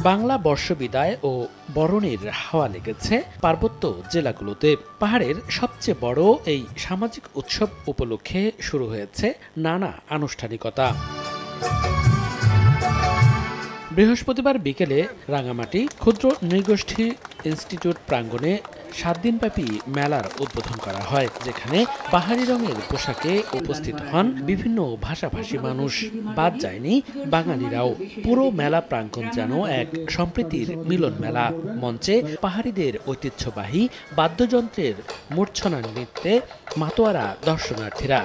বাংলা বর্ষবিদায় ও বরণের হাওয়া লেগেছে পার্বত্য জেলাগুলোতে। পাহাড়ের সবচেয়ে বড় এই সামাজিক উৎসব উপলক্ষে শুরু হয়েছে নানা আনুষ্ঠানিকতা। বৃহস্পতিবার বিকেলে রাঙামাটি ক্ষুদ্র নৃগোষ্ঠী ইনস্টিটিউট প্রাঙ্গণে 7 দিনব্যাপী মেলার উদ্বোধন করা হয়, যেখানে পাহাড়ি রঙের পোশাকে উপস্থিত হন বিভিন্ন ভাষাভাষী মানুষ। বাদ যায়নি বাঙালিরাও। পুরো মেলা প্রাঙ্গণ যেন এক সম্প্রীতির মিলন মেলা। মঞ্চে পাহাড়িদের ঐতিহ্যবাহী বাদ্যযন্ত্রের মূর্ছনা নৃত্যে মাতোয়ারা দর্শনার্থীরা।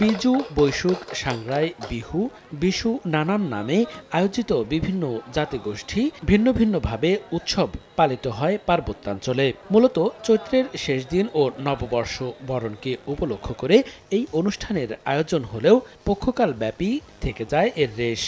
বিজু, বৈশুক, সাংরাই, বিহু, বিশু নানান নামে আয়োজিত বিভিন্ন জাতিগোষ্ঠী ভিন্ন ভিন্নভাবে উৎসব পালিত হয় পার্বত্যাঞ্চলে। মূলত চৈত্রের শেষ দিন ও নববর্ষ বরণকে উপলক্ষ করে এই অনুষ্ঠানের আয়োজন হলেও পক্ষকাল ব্যাপী থেকে যায় এর রেশ।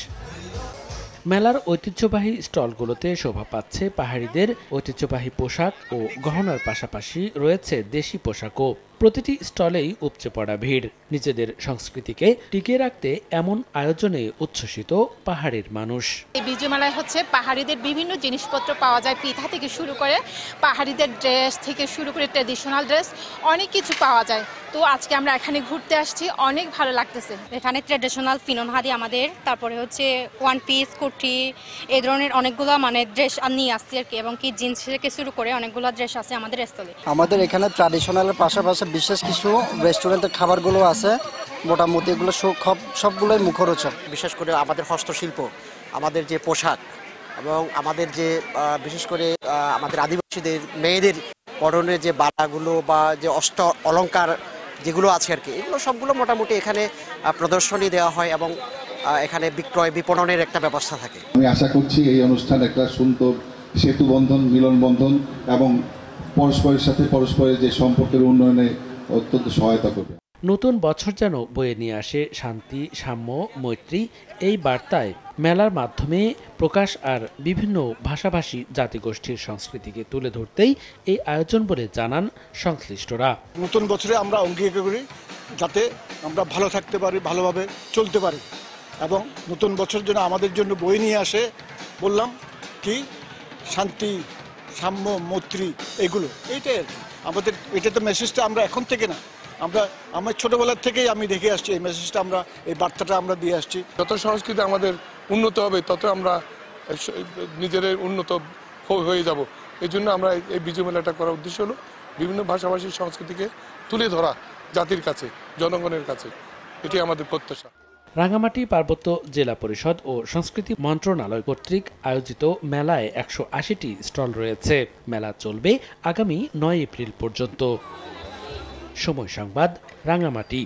মেলার ঐতিহ্যবাহী স্টলগুলোতে শোভা পাচ্ছে পাহাড়িদের ঐতিহ্যবাহী পোশাক ও গহনার পাশাপাশি রয়েছে দেশি পোশাকও। প্রতিটি স্টলেই উপচে পড়া ভিড়। নিজেদের সংস্কৃতিকে টিকিয়ে রাখতে এমন আয়োজনে উচ্ছ্বসিত পাহাড়ের মানুষ। এই বিজু মেলায় পাহাড়িদের বিভিন্ন জিনিসপত্র পাওয়া যায়, পিঠা থেকে শুরু করে পাহাড়িদের ড্রেস থেকে শুরু করে ট্র্যাডিশনাল ড্রেস অনেক কিছু পাওয়া যায়। তো আজকে আমরা এখানে ঘুরতে আসছি, অনেক ভালো লাগতেছে। এখানে ট্র্যাডিশনাল ফিননহাদি আমাদের, তারপরে ওয়ান পিস, কুর্তি, এই ধরনের অনেকগুলো ড্রেস নিয়ে আসছি আর কি, এবং কি জিন্স থেকে শুরু করে অনেকগুলো ড্রেস আছে আমাদের স্থলে। আমাদের এখানে ট্র্যাডিশনালের পাশাপাশি বিশেষ কিছু রেস্টুরেন্টের খাবারগুলো আছে, মোটামুটি এগুলো সবগুলোই মুখরোচক। বিশেষ করে আমাদের হস্তশিল্প, আমাদের যে পোশাক এবং আমাদের যে বিশেষ করে আমাদের আদিবাসীদের মেয়েদের পরনের যে বালাগুলো বা যে অষ্ট অলংকার যেগুলো আছে আর কি, এগুলো সবগুলো মোটামুটি এখানে প্রদর্শনী দেওয়া হয় এবং এখানে বিক্রয় বিপণনের একটা ব্যবস্থা থাকে। আমি আশা করছি এই অনুষ্ঠান একটা সুন্দর সেতু বন্ধন, মিলন বন্ধন এবং পরস্পরের সাথে পরস্পরের যে সম্পর্কের উন্নয়নে অত্যন্ত সহায়তা করবে। নতুন বছর যেন বয়ে নিয়ে আসে শান্তি, সাম্য, মৈত্রী। এই বার্তায় মেলার মাধ্যমে প্রকাশ আর বিভিন্ন ভাষাভাষী জাতিগোষ্ঠীর সংস্কৃতিকে তুলে ধরতেই এই আয়োজন বলে জানান সংশ্লিষ্টরা। নতুন বছরে আমরা অঙ্গীকার করি যাতে আমরা ভালো থাকতে পারি, ভালোভাবে চলতে পারি এবং নতুন বছর যেন আমাদের জন্য বয়ে নিয়ে আসে। বললাম কি শান্তি, সাম্য, মৈত্রী, এগুলো এইটাই আর কি আমাদের। এটা তো মেসেজটা আমরা এখন থেকে না, আমার ছোটবেলার থেকেই আমি দেখে আসছি এই মেসেজটা, আমরা এই বার্তাটা আমরা দিয়ে আসছি। যত সংস্কৃতি আমাদের উন্নত হবে তত আমরা নিজেদের উন্নত হয়ে যাব। এই জন্য আমরা এই বিজু মেলাটা করার উদ্দেশ্য হলো বিভিন্ন ভাষাভাষী সংস্কৃতিকে তুলে ধরা জাতির কাছে, জনগণের কাছে। এটি আমাদের প্রত্যাশা। রাঙামাটি পার্বত্য জেলা পরিষদ ও সংস্কৃতি মন্ত্রণালয় কর্তৃক আয়োজিত মেলায় 180টি স্টল রয়েছে। মেলা চলবে আগামী 9 এপ্রিল পর্যন্ত। সময় সংবাদ, রাঙামাটি।